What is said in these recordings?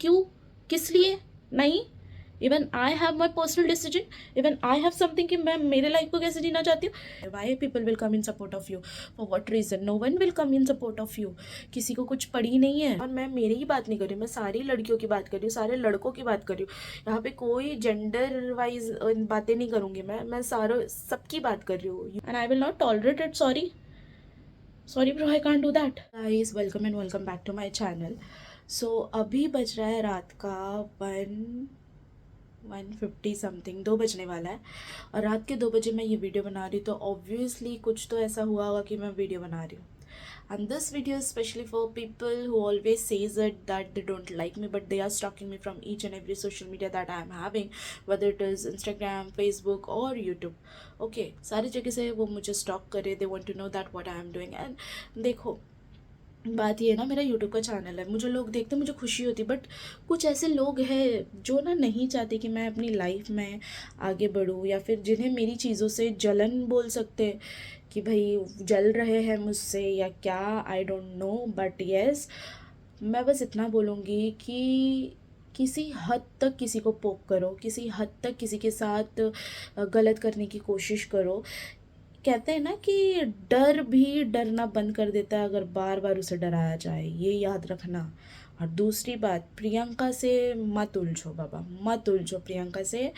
क्यों, किस लिए नहीं। Even I have my personal decision, even I have something कि मैं मेरे लाइफ को कैसे जीना चाहती हूँ। Why people will come in support of you, for what reason, no one will come in support of you. किसी को कुछ पड़ी नहीं है। और मैं मेरी ही बात नहीं कर रही हूँ, मैं सारी लड़कियों की बात कर रही हूँ, सारे लड़कों की बात कर रही हूँ। यहाँ पे कोई जेंडर वाइज बातें नहीं करूँगी मैं सारे सबकी बात कर रही हूँ। And I will not tolerate it, sorry bro, I can't do that. Guys welcome and welcome back to my channel. So अभी बज रहा है रात का 1:50 समथिंग, 2 बजने वाला है। और रात के 2 बजे मैं ये वीडियो बना रही हूँ, तो ऑब्वियसली कुछ तो ऐसा हुआ होगा कि मैं वीडियो बना रही हूँ। And this video is especially for people who always says that they don't like me, but they are stalking me from each and every social media that I am having, whether it is Instagram, Facebook or YouTube. Okay, सारी जगह से वो मुझे stalk करे, they want to know that what I am doing. And देखो, बात ये है ना, मेरा यूट्यूब का चैनल है, मुझे लोग देखते मुझे खुशी होती, बट कुछ ऐसे लोग हैं जो ना नहीं चाहते कि मैं अपनी लाइफ में आगे बढ़ूँ, या फिर जिन्हें मेरी चीज़ों से जलन बोल सकते हैं कि भाई जल रहे हैं मुझसे या क्या, I don't know. But yes, मैं बस इतना बोलूँगी कि किसी हद तक किसी को पोक करो, किसी हद तक किसी के साथ गलत करने की कोशिश करो। कहते हैं ना कि डर भी डरना बंद कर देता है अगर बार बार उसे डराया जाए, ये याद रखना। और दूसरी बात, प्रियंका से मत उलझो बाबा, मत उलझो प्रियंका से।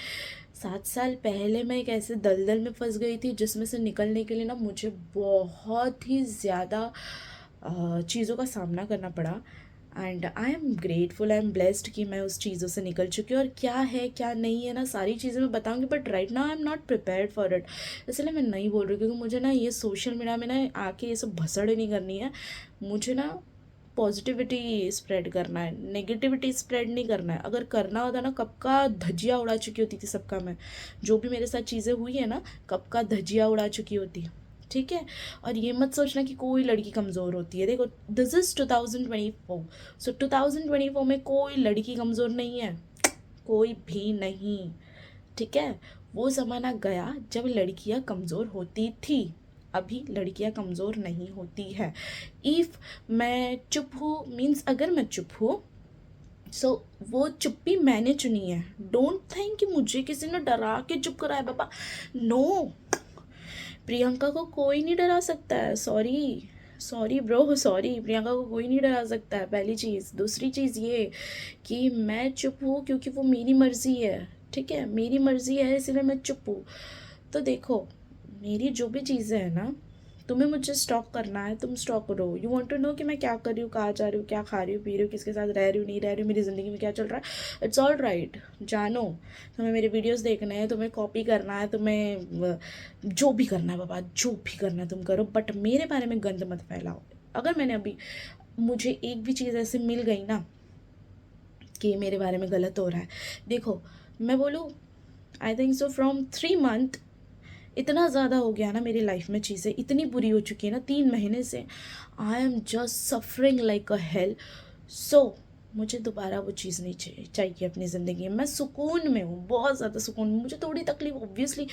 7 साल पहले मैं एक ऐसे दलदल में फंस गई थी जिसमें से निकलने के लिए ना मुझे बहुत ही ज़्यादा चीज़ों का सामना करना पड़ा। And I am grateful, I am blessed कि मैं उस चीज़ों से निकल चुकी हूँ। और क्या है क्या नहीं है ना, सारी चीज़ें मैं बताऊँगी, but right now I am not prepared for it. इसलिए मैं नहीं बोल रही, क्योंकि मुझे ना ये सोशल मीडिया में ना आके ये सब भसड़ नहीं करनी है। मुझे ना पॉजिटिविटी स्प्रेड करना है, नेगेटिविटी स्प्रेड नहीं करना है। अगर करना होता ना, कब का धजिया उड़ा चुकी होती थी सबका मैं। जो भी मेरे साथ चीज़ें हुई है ना, कब का धजिया उड़ा चुकी होती, ठीक है। और ये मत सोचना कि कोई लड़की कमज़ोर होती है। देखो, दिस इज़ 2024, सो 2024 में कोई लड़की कमज़ोर नहीं है, कोई भी नहीं, ठीक है। वो ज़माना गया जब लड़कियां कमज़ोर होती थी, अभी लड़कियां कमज़ोर नहीं होती है। इफ़ मैं चुप हूँ मीन्स, अगर मैं चुप हूँ सो वो चुप्पी मैंने चुनी है। डोंट थिंक कि मुझे किसी ने डरा के चुप कराया बाबा, नो। प्रियंका को कोई नहीं डरा सकता है, सॉरी ब्रो, सॉरी, प्रियंका को कोई नहीं डरा सकता है, पहली चीज़। दूसरी चीज़ ये कि मैं चुप हूँ क्योंकि वो मेरी मर्ज़ी है, ठीक है, मेरी मर्ज़ी है, इसलिए मैं चुप हूँ। तो देखो, मेरी जो भी चीज़ें हैं ना, तुम्हें मुझे स्टॉक करना है, तुम स्टॉक करो। यू वांट टू नो कि मैं क्या कर रही हूँ, कहाँ जा रही हूँ, क्या खा रही हूँ, पी रही हूँ, किसके साथ रह रही हूँ, नहीं रह रही हूँ, मेरी ज़िंदगी में क्या चल रहा है, इट्स ऑल राइट। जानो, तुम्हें मेरे वीडियोस देखने हैं, तुम्हें कॉपी करना है, तुम्हें जो भी करना है बाबा, जो भी करना है तुम करो, बट मेरे बारे में गंद मत फैलाओ। अगर मैंने अभी, मुझे एक भी चीज़ ऐसे मिल गई ना कि मेरे बारे में गलत हो रहा है, देखो मैं बोलूँ, I think so from 3 month इतना ज़्यादा हो गया ना मेरी लाइफ में, चीज़ें इतनी बुरी हो चुकी है ना 3 महीने से, I am just suffering like a hell. So मुझे दोबारा वो चीज़ नहीं चाहिए अपनी ज़िंदगी में। मैं सुकून में हूँ, बहुत ज़्यादा सुकून में। मुझे थोड़ी तकलीफ ऑब्वियसली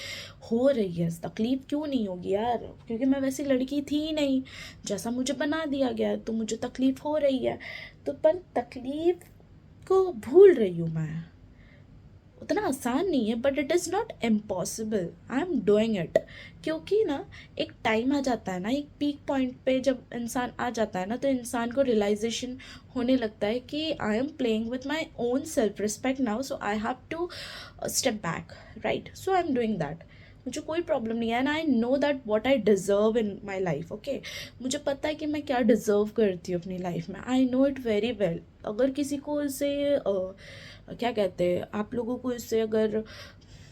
हो रही है, तकलीफ क्यों नहीं होगी यार, क्योंकि मैं वैसी लड़की थी ही नहीं, जैसा मुझे बना दिया गया, तो मुझे तकलीफ हो रही है। तो पर तकलीफ को भूल रही हूँ मैं, उतना आसान नहीं है, but it is not impossible, I am doing it. क्योंकि ना एक टाइम आ जाता है ना, एक पीक पॉइंट पे जब इंसान आ जाता है ना, तो इंसान को रियलाइजेशन होने लगता है कि I am playing with my own self respect now, so I have to step back, right. So I am doing that. मुझे कोई प्रॉब्लम नहीं है, and I know that what I deserve in my life, okay. मुझे पता है कि मैं क्या डिज़र्व करती हूँ अपनी लाइफ में, I know it very well. अगर किसी को इसे क्या कहते हैं, आप लोगों को इससे अगर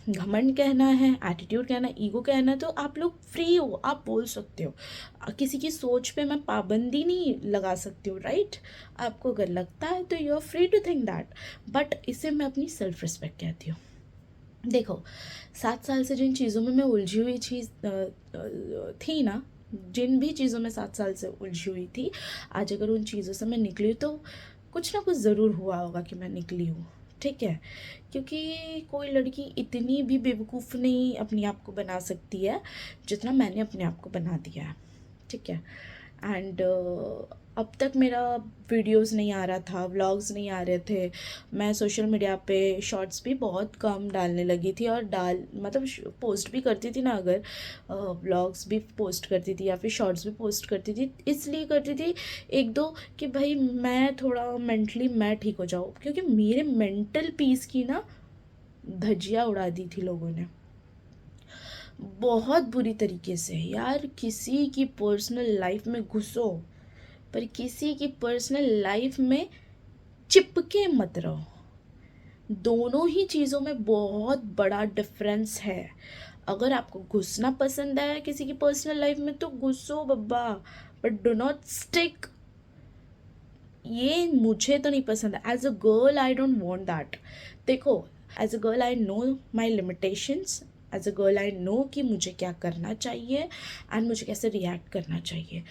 घमंड कहना है, एटीट्यूड कहना है, ईगो कहना है, तो आप लोग फ्री हो, आप बोल सकते हो। किसी की सोच पे मैं पाबंदी नहीं लगा सकती हूँ, राइट। आपको अगर लगता है तो you are free to think that, but इसे मैं अपनी सेल्फ रिस्पेक्ट कहती हूँ। देखो, 7 साल से जिन चीज़ों में मैं उलझी हुई चीज़ थी ना, जिन भी चीज़ों में 7 साल से उलझी हुई थी, आज अगर उन चीज़ों से मैं निकली तो कुछ ना कुछ ज़रूर हुआ होगा कि मैं निकली हूँ, ठीक है। क्योंकि कोई लड़की इतनी भी बेवकूफ़ नहीं अपने आप को बना सकती है जितना मैंने अपने आप को बना दिया है, ठीक है। एंड अब तक मेरा वीडियोस नहीं आ रहा था, व्लॉग्स नहीं आ रहे थे। मैं सोशल मीडिया पे शॉर्ट्स भी बहुत कम डालने लगी थी, और मतलब पोस्ट भी करती थी ना, अगर व्लॉग्स भी पोस्ट करती थी या फिर शॉर्ट्स भी पोस्ट करती थी, इसलिए करती थी एक दो कि भाई मैं थोड़ा मेंटली मैं ठीक हो जाऊँ, क्योंकि मेरे मेंटल पीस की ना धज्जियाँ उड़ा दी थी लोगों ने बहुत बुरी तरीके से। यार किसी की पर्सनल लाइफ में घुसो, पर किसी की पर्सनल लाइफ में चिपके मत रहो। दोनों ही चीज़ों में बहुत बड़ा डिफरेंस है। अगर आपको घुसना पसंद है किसी की पर्सनल लाइफ में तो घुसो बब्बा, बट डू नॉट स्टिक। ये मुझे तो नहीं पसंद है। As a girl I don't want that. देखो, as a girl I know my limitations. As a girl I know कि मुझे क्या करना चाहिए एंड मुझे कैसे रिएक्ट करना चाहिए।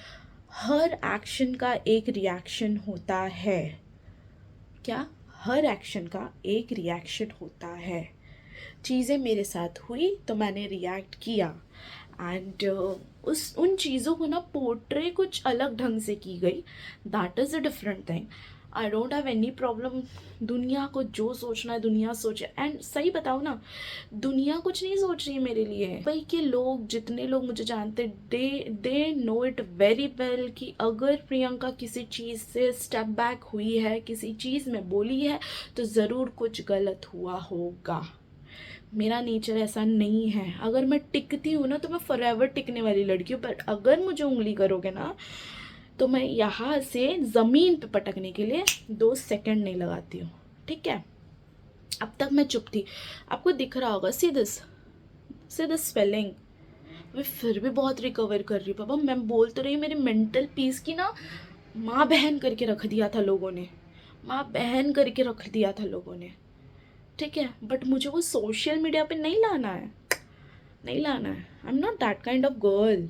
हर एक्शन का एक रिएक्शन होता है। क्या? हर एक्शन का एक रिएक्शन होता है। चीज़ें मेरे साथ हुई तो मैंने रिएक्ट किया, एंड उन चीज़ों को ना पोर्ट्रे कुछ अलग ढंग से की गई। That is a different thing. I don't have any problem. दुनिया को जो सोचना है दुनिया सोचे। एंड सही बताओ ना, दुनिया कुछ नहीं सोच रही है मेरे लिए। भाई कि लोग, जितने लोग मुझे जानते, they know it very well कि अगर प्रियंका किसी चीज़ से स्टेप बैक हुई है, किसी चीज़ में बोली है, तो ज़रूर कुछ गलत हुआ होगा। मेरा नेचर ऐसा नहीं है। अगर मैं टिकती हूँ ना तो मैं फॉरएवर टिकने वाली लड़की हूँ, बट अगर मुझे उंगली करोगे ना तो मैं यहाँ से ज़मीन पे पटकने के लिए 2 सेकंड नहीं लगाती हूँ। ठीक है? अब तक मैं चुप थी। आपको दिख रहा होगा, सी दिस स्पेलिंग। मैं फिर भी बहुत रिकवर कर रही हूँ पापा। मैं बोल तो रही, मेरे मेंटल पीस की ना माँ बहन करके रख दिया था लोगों ने। माँ बहन करके रख दिया था लोगों ने। ठीक है, बट मुझे वो सोशल मीडिया पे नहीं लाना है, नहीं लाना है। आई am not that kind of girl.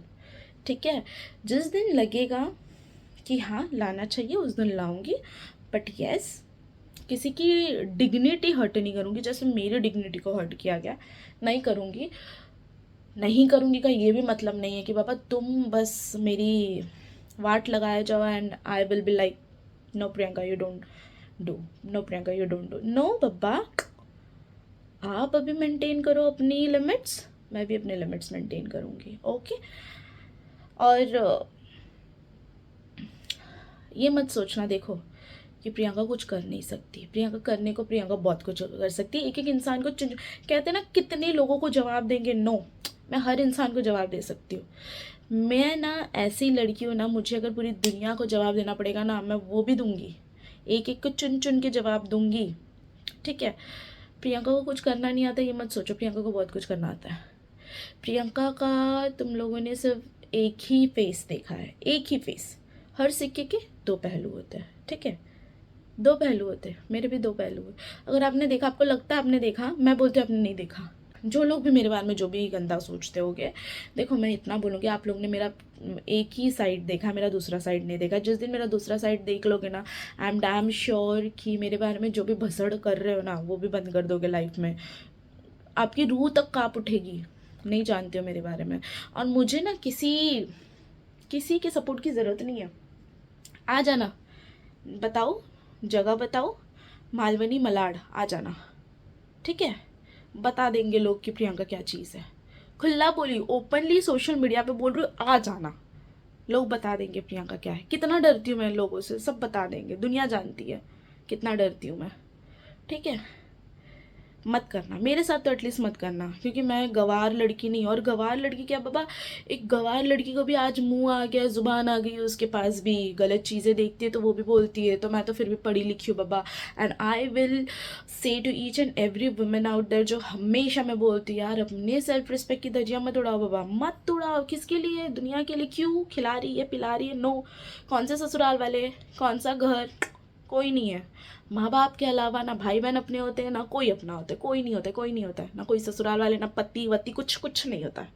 ठीक है? जिस दिन लगेगा कि हाँ लाना चाहिए उस दिन लाऊंगी, बट यस, किसी की डिग्निटी हर्ट नहीं करूँगी। जैसे मेरी डिग्निटी को हर्ट किया गया, नहीं करूँगी। नहीं करूँगी का ये भी मतलब नहीं है कि पापा तुम बस मेरी वाट लगाए जाओ and I will be like no Priyanka you don't do, no Priyanka you don't do. No बब्बा, आप अभी मेंटेन करो अपनी लिमिट्स, मैं भी अपने लिमिट्स मेंटेन करूँगी। ओके? और ये मत सोचना देखो कि प्रियंका कुछ कर नहीं सकती। प्रियंका करने को प्रियंका बहुत कुछ कर सकती है। एक एक इंसान को कहते हैं ना, कितने लोगों को जवाब देंगे? नो, मैं हर इंसान को जवाब दे सकती हूँ। मैं ना ऐसी लड़की हूँ ना, मुझे अगर पूरी दुनिया को जवाब देना पड़ेगा ना, मैं वो भी दूंगी। एक एक को चुन चुन के जवाब दूंगी। ठीक है? प्रियंका को कुछ करना नहीं आता ये मत सोचो, प्रियंका को बहुत कुछ करना आता है। प्रियंका का तुम लोगों ने सिर्फ एक ही फेस देखा है, एक ही फेस। हर सिक्के के 2 पहलू होते हैं। ठीक है? 2 पहलू होते हैं, मेरे भी 2 पहलू हैं। अगर आपने देखा, आपको लगता है आपने देखा, मैं बोलती हूँ आपने नहीं देखा। जो लोग भी मेरे बारे में जो भी गंदा सोचते होगे, देखो मैं इतना बोलूँगी, आप लोग ने मेरा एक ही साइड देखा, मेरा दूसरा साइड नहीं देखा। जिस दिन मेरा दूसरा साइड देख लोगे ना, आई एम डैम श्योर कि मेरे बारे में जो भी भसड़ कर रहे हो ना, वो भी बंद कर दोगे लाइफ में। आपकी रूह तक काँप उठेगी। नहीं जानते हो मेरे बारे में। और मुझे ना किसी के सपोर्ट की ज़रूरत नहीं है। आ जाना, बताओ, जगह बताओ, मालवनी मलाड, आ जाना। ठीक है? बता देंगे लोग कि प्रियंका क्या चीज़ है। खुला बोली, ओपनली सोशल मीडिया पे बोल रही हूँ, आ जाना। लोग बता देंगे प्रियंका क्या है। कितना डरती हूँ मैं लोगों से, सब बता देंगे। दुनिया जानती है कितना डरती हूँ मैं। ठीक है? मत करना मेरे साथ, तो एटलीस्ट मत करना, क्योंकि मैं गवार लड़की नहीं। और गवार लड़की क्या बाबा, एक गवार लड़की को भी आज मुंह आ गया, जुबान आ गई है उसके पास भी, गलत चीज़ें देखती है तो वो भी बोलती है। तो मैं तो फिर भी पढ़ी लिखी हूँ बाबा। And I will say to each and every women out there, जो हमेशा मैं बोलती हूँ यार अपने सेल्फ रिस्पेक्ट की धज्जियाँ मत उड़ाओ बाबा, मत उड़ाओ। किसके लिए? दुनिया के लिए। क्यों? खिला रही है, पिला रही है? नो। कौन से ससुराल वाले, कौन सा घर? कोई नहीं है। माँ बाप के अलावा ना भाई बहन अपने होते हैं, ना कोई अपना होता है। कोई नहीं होता है, कोई नहीं होता है। ना कोई ससुराल वाले, ना पति वती, कुछ कुछ नहीं होता है।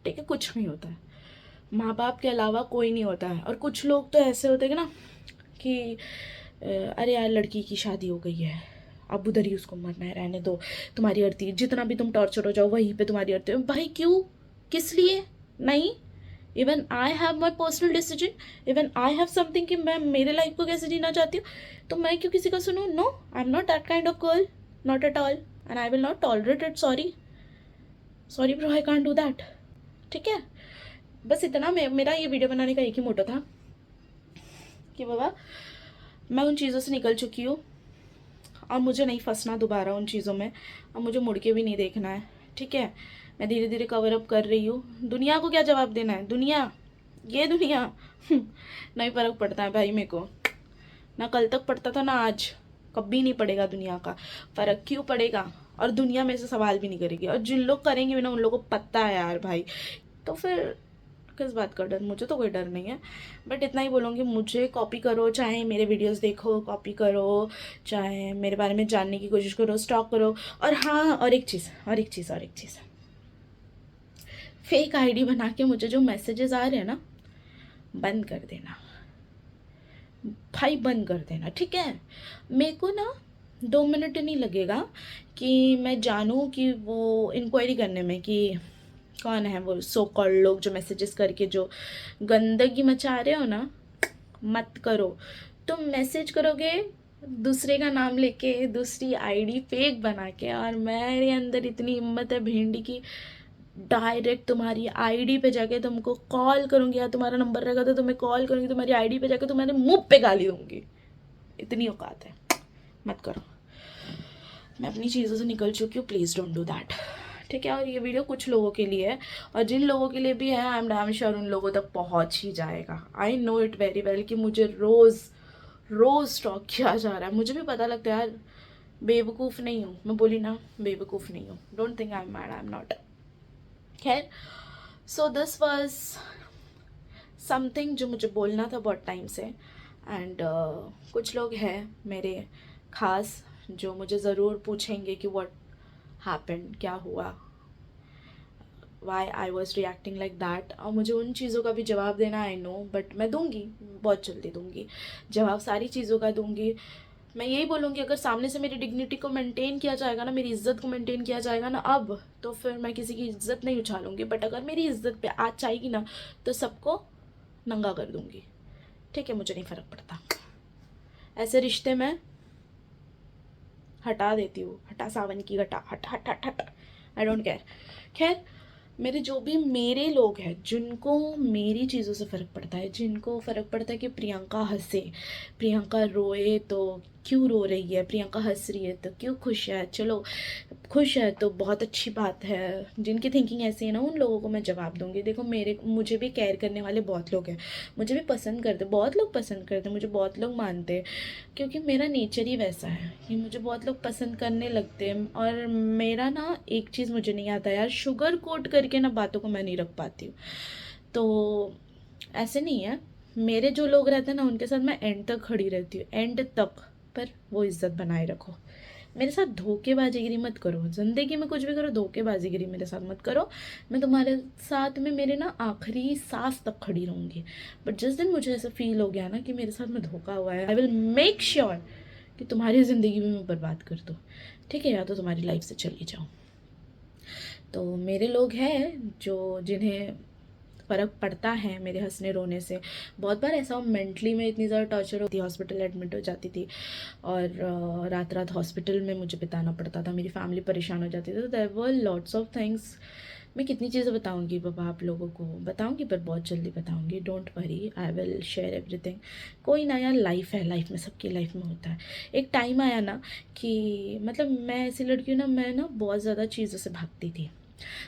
ठीक है? कुछ नहीं होता है। माँ बाप के अलावा कोई नहीं होता है। और कुछ लोग तो ऐसे होते हैं ना कि अरे यार लड़की की शादी हो गई है, अब उधर ही उसको मरना है, रहने दो, तुम्हारी अर्थी जितना भी तुम टॉर्चर हो जाओ वहीं पे तुम्हारी अर्थी। भाई क्यों? किस लिए? नहीं, even I have my personal decision, even I have something कि मैं मेरे लाइफ को कैसे जीना चाहती हूँ, तो मैं क्यों किसी का सुनूँ? No, I am not that kind of girl, not at all, and I will not tolerate it. Sorry, sorry bro, I can't do that. ठीक है, बस इतना मेरा ये वीडियो बनाने का एक ही मोटो था कि बाबा मैं उन चीज़ों से निकल चुकी हूँ, अब मुझे नहीं फंसना दोबारा उन चीज़ों में, अब मुझे मुड़ के भी नहीं देखना है। ठीक है, मैं धीरे धीरे कवर अप कर रही हूँ। दुनिया को क्या जवाब देना है? दुनिया, ये दुनिया नहीं फ़र्क पड़ता है भाई मेरे को, ना कल तक पड़ता था ना आज, कभी नहीं पड़ेगा दुनिया का फ़र्क। क्यों पड़ेगा? और दुनिया में से सवाल भी नहीं करेगी, और जिन लोग करेंगे भी ना उन लोगों को पता है यार भाई, तो फिर किस बात का डर? मुझे तो कोई डर नहीं है। बट इतना ही बोलूँगी, मुझे कॉपी करो, चाहे मेरे वीडियोस देखो, कॉपी करो, चाहे मेरे बारे में जानने की कोशिश करो, स्टॉक करो। और हाँ, और एक चीज़, फेक आईडी बना के मुझे जो मैसेजेस आ रहे हैं ना, बंद कर देना भाई, बंद कर देना। ठीक है, मेरे को ना 2 मिनट नहीं लगेगा कि मैं जानूँ कि वो इंक्वायरी करने में कि कौन है वो सो कॉल्ड लोग जो मैसेजेस करके जो गंदगी मचा रहे हो ना। मत करो। तुम मैसेज करोगे दूसरे का नाम लेके, दूसरी आईडी फेक बना के, और मेरे अंदर इतनी हिम्मत है भिंडी की, डायरेक्ट तुम्हारी आईडी पे जाके तुमको कॉल करूँगी, या तुम्हारा नंबर रहेगा तो तुम्हें कॉल करूँगी, तुम्हारी आईडी पे जाके तुम्हारे मुंह पे गाली दूँगी। इतनी औकात है, मत करो। मैं अपनी चीज़ों से निकल चुकी हूँ, प्लीज़ डोंट डू दैट। ठीक है, और ये वीडियो कुछ लोगों के लिए है, और जिन लोगों के लिए भी है, आई एम डैम श्योर उन लोगों तक पहुँच ही जाएगा। I know it very well कि मुझे रोज़ स्टॉक किया जा रहा है, मुझे भी पता लगता है यार, बेवकूफ़ नहीं हूँ मैं, बोली ना बेवकूफ़ नहीं हूँ। Don't think I am mad, I am not. खैर, सो दिस वॉज समथिंग जो मुझे बोलना था बहुत टाइम से। एंड कुछ लोग हैं मेरे खास जो मुझे ज़रूर पूछेंगे कि व्हाट हैपेंड, क्या हुआ, why I was reacting like that, और मुझे उन चीज़ों का भी जवाब देना आई नो, बट मैं दूंगी, बहुत जल्दी दूंगी जवाब, सारी चीज़ों का दूंगी। मैं यही बोलूँगी, अगर सामने से मेरी डिग्निटी को मेंटेन किया जाएगा ना, मेरी इज्जत को मेंटेन किया जाएगा ना, अब तो फिर मैं किसी की इज्जत नहीं उछालूंगी। बट अगर मेरी इज्जत पे आँच आएगी ना, तो सबको नंगा कर दूंगी। ठीक है, मुझे नहीं फ़र्क पड़ता, ऐसे रिश्ते में हटा देती हूँ, हटा सावन की घटा, हट हट हट हट, आई डोंट केयर। खैर, मेरे जो भी मेरे लोग हैं जिनको मेरी चीज़ों से फ़र्क पड़ता है, जिनको फ़र्क पड़ता है कि प्रियंका हंसे, प्रियंका रोए तो क्यों रो रही है, प्रियंका हंस रही है तो क्यों खुश है, चलो खुश है तो बहुत अच्छी बात है, जिनकी थिंकिंग ऐसी है ना, उन लोगों को मैं जवाब दूंगी। देखो, मुझे भी केयर करने वाले बहुत लोग हैं, मुझे भी पसंद करते, बहुत लोग पसंद करते, मुझे बहुत लोग मानते हैं, क्योंकि मेरा नेचर ही वैसा है कि मुझे बहुत लोग पसंद करने लगते हैं। और मेरा ना एक चीज़ मुझे नहीं आता यार, शुगर कोट करके ना बातों को मैं नहीं रख पाती हूँ। तो ऐसे नहीं है, मेरे जो लोग रहते हैं ना उनके साथ मैं एंड तक खड़ी रहती हूँ, एंड तक, पर वो इज़्ज़त बनाए रखो। मेरे साथ धोखेबाजीगिरी मत करो, ज़िंदगी में कुछ भी करो, धोखेबाजीगिरी मेरे साथ मत करो। मैं तुम्हारे साथ में मेरे ना आखिरी सांस तक खड़ी रहूँगी, बट जिस दिन मुझे ऐसा फील हो गया ना कि मेरे साथ में धोखा हुआ है, आई विल मेक श्योर कि तुम्हारी ज़िंदगी भी मैं बर्बाद कर दूँ। ठीक है, या तो तुम्हारी लाइफ से चली जाऊँ। तो मेरे लोग हैं जो जिन्हें फ़र्क पड़ता है मेरे हंसने रोने से। बहुत बार ऐसा मेंटली में इतनी ज़्यादा टॉर्चर होती, हॉस्पिटल एडमिट हो जाती थी, और रात रात हॉस्पिटल में मुझे बिताना पड़ता था, मेरी फैमिली परेशान हो जाती थी। तो there were lots of things. मैं कितनी चीज़ें बताऊंगी बाबा, आप लोगों को बताऊंगी, पर बहुत जल्दी बताऊंगी, don't worry, I will share everything. कोई ना यार, लाइफ है, लाइफ में सबकी लाइफ में होता है। एक टाइम आया ना कि मतलब मैं ऐसी लड़की हूँ ना, मैं ना बहुत ज़्यादा चीज़ों से भागती थी।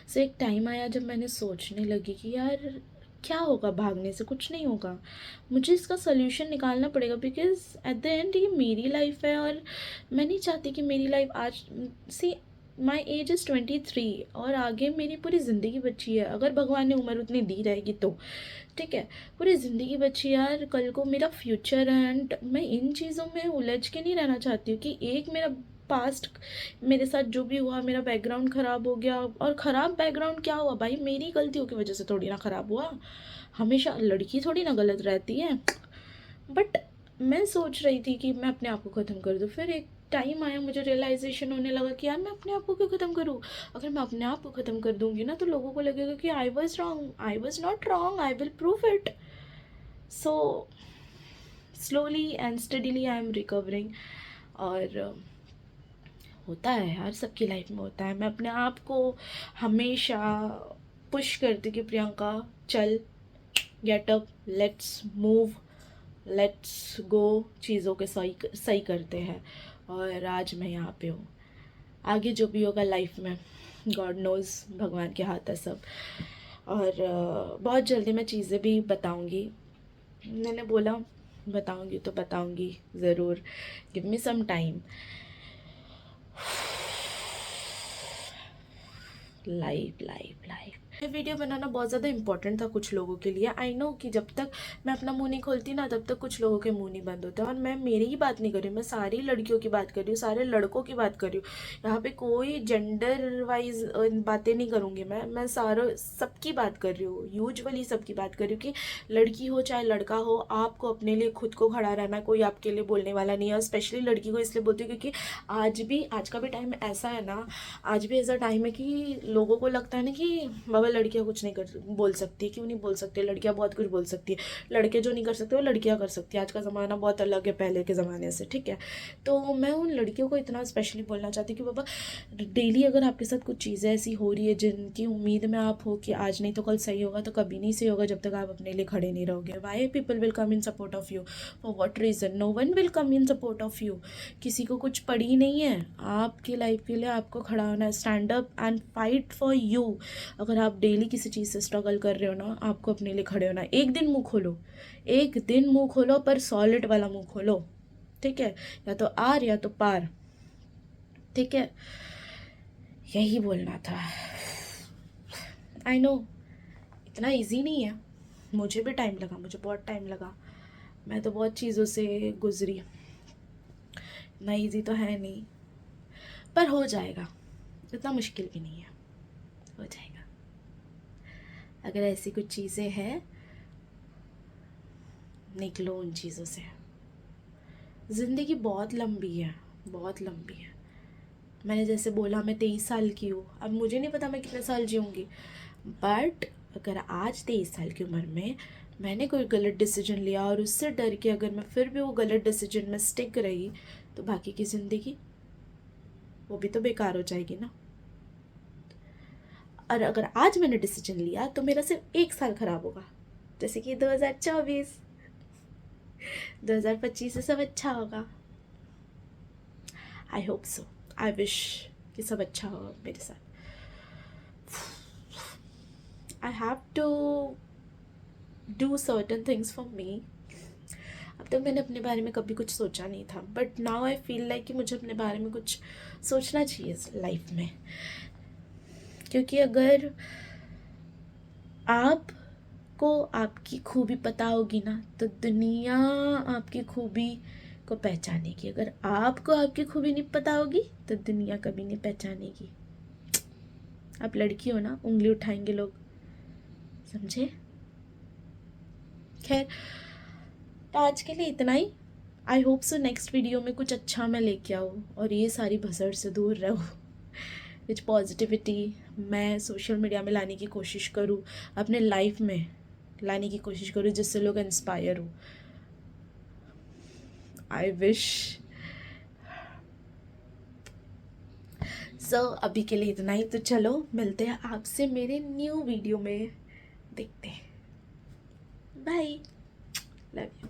सो एक टाइम आया जब मैंने सोचने लगी कि यार क्या होगा, भागने से कुछ नहीं होगा, मुझे इसका सोल्यूशन निकालना पड़ेगा, बिकॉज एट द एंड ये मेरी लाइफ है, और मैं नहीं चाहती कि मेरी लाइफ आज सी माई एज इज़ 23, और आगे मेरी पूरी ज़िंदगी बची है, अगर भगवान ने उम्र उतनी दी रहेगी तो। ठीक है, पूरी ज़िंदगी बची यार, कल को मेरा फ्यूचर है, एंड मैं इन चीज़ों में उलझ के नहीं रहना चाहती हूँ कि एक मेरा पास्ट, मेरे साथ जो भी हुआ, मेरा बैकग्राउंड ख़राब हो गया, और ख़राब बैकग्राउंड क्या हुआ भाई, मेरी गलतियों की वजह से थोड़ी ना ख़राब हुआ, हमेशा लड़की थोड़ी ना गलत रहती है। बट मैं सोच रही थी कि मैं अपने आप को ख़त्म कर दूँ। फिर एक टाइम आया, मुझे रियलाइजेशन होने लगा कि यार मैं अपने आप को क्यों ख़त्म करूँ। अगर मैं अपने आप को ख़त्म कर दूँगी ना तो लोगों को लगेगा कि I was wrong, I was not wrong, I will prove it. So slowly and steadily I am recovering. और होता है यार, सबकी लाइफ में होता है। मैं अपने आप को हमेशा पुश करती कि प्रियंका चल, get up, let's move, let's go, चीज़ों के सही सही करते हैं। और आज मैं यहाँ पे हूँ। आगे जो भी होगा लाइफ में गॉड नोज़, भगवान के हाथ है सब। और बहुत जल्दी मैं चीज़ें भी बताऊँगी। मैंने बोला बताऊँगी तो बताऊँगी ज़रूर, give me some time. Life life life ये वीडियो बनाना बहुत ज़्यादा इंपॉर्टेंट था कुछ लोगों के लिए। आई नो कि जब तक मैं अपना मुंह नहीं खोलती ना तब तक कुछ लोगों के मुंह नहीं बंद होते। और मैं मेरी ही बात नहीं कर रही हूँ, मैं सारी लड़कियों की बात कर रही हूँ, सारे लड़कों की बात कर रही हूँ। यहाँ पे कोई जेंडर वाइज बातें नहीं करूँगी। मैं सारे सबकी बात कर रही हूँ, यूजुअली सबकी बात कर रही हूँ कि लड़की हो चाहे लड़का हो, आपको अपने लिए खुद को खड़ा रहना, कोई आपके लिए बोलने वाला नहीं है। और स्पेशली लड़की को इसलिए बोलती हूँ क्योंकि आज का भी टाइम ऐसा है ना, आज भी ऐसा टाइम है कि लोगों को लगता है ना कि बाबा लड़कियां कुछ नहीं बोल सकती। क्यों नहीं बोल सकती? लड़कियां बहुत कुछ बोल सकती है। लड़के जो नहीं कर सकते वो लड़कियां कर सकती है। आज का ज़माना बहुत अलग है पहले के ज़माने से, ठीक है। तो मैं उन लड़कियों को इतना स्पेशली बोलना चाहती हूँ कि बाबा डेली अगर आपके साथ कुछ चीज़ें ऐसी हो रही है जिनकी उम्मीद में आप हो कि आज नहीं तो कल सही होगा, तो कभी नहीं सही होगा जब तक आप अपने लिए खड़े नहीं रहोगे। Why people will come in support of you, for what reason? No one will come in support of you. किसी को कुछ पड़ी नहीं है, आपकी लाइफ के लिए आपको खड़ा होना है। Stand up and fight for you. अगर आप डेली किसी चीज़ से स्ट्रगल कर रहे हो ना, आपको अपने लिए खड़े होना है। एक दिन मुंह खोलो, एक दिन मुंह खोलो, पर सॉलिड वाला मुंह खोलो, ठीक है। या तो आर या तो पार, ठीक है। यही बोलना था। आई नो इतना इजी नहीं है, मुझे भी टाइम लगा, मुझे बहुत टाइम लगा। मैं तो बहुत चीज़ों से गुजरी, इतना इजी तो है नहीं, पर हो जाएगा। इतना मुश्किल भी नहीं है, हो जाएगा। अगर ऐसी कुछ चीज़ें हैं, निकलो उन चीज़ों से। ज़िंदगी बहुत लंबी है, बहुत लंबी है। मैंने जैसे बोला मैं 23 साल की हूँ, अब मुझे नहीं पता मैं कितने साल जीऊँगी। बट अगर आज 23 साल की उम्र में मैंने कोई गलत डिसीजन लिया और उससे डर के अगर मैं फिर भी वो गलत डिसीजन में स्टिक रही, तो बाकी की ज़िंदगी वो भी तो बेकार हो जाएगी ना। और अगर आज मैंने डिसीजन लिया तो मेरा सिर्फ 1 साल ख़राब होगा, जैसे कि 2024, 2025 से सब अच्छा होगा। आई होप सो, आई विश कि सब अच्छा हो मेरे साथ। I have to do certain things for me. अब तक मैंने अपने बारे में कभी कुछ सोचा नहीं था, but now I feel like कि मुझे अपने बारे में कुछ सोचना चाहिए लाइफ में। क्योंकि अगर आपको आपकी खूबी पता होगी ना, तो दुनिया आपकी खूबी को पहचानेगी। अगर आपको आपकी खूबी नहीं पता होगी तो दुनिया कभी नहीं पहचानेगी। आप लड़की हो ना, उंगली उठाएंगे लोग, समझे? खैर, तो आज के लिए इतना ही। I hope so next video में कुछ अच्छा मैं लेके आऊँ और ये सारी भसड़ से दूर रहूँ। कुछ पॉजिटिविटी मैं सोशल मीडिया में लाने की कोशिश करूँ, अपने लाइफ में लाने की कोशिश करूँ, जिससे लोग इंस्पायर हो। I wish so. अभी के लिए इतना ही। तो चलो मिलते हैं आपसे मेरे न्यू वीडियो में, देखते हैं। Bye, love you.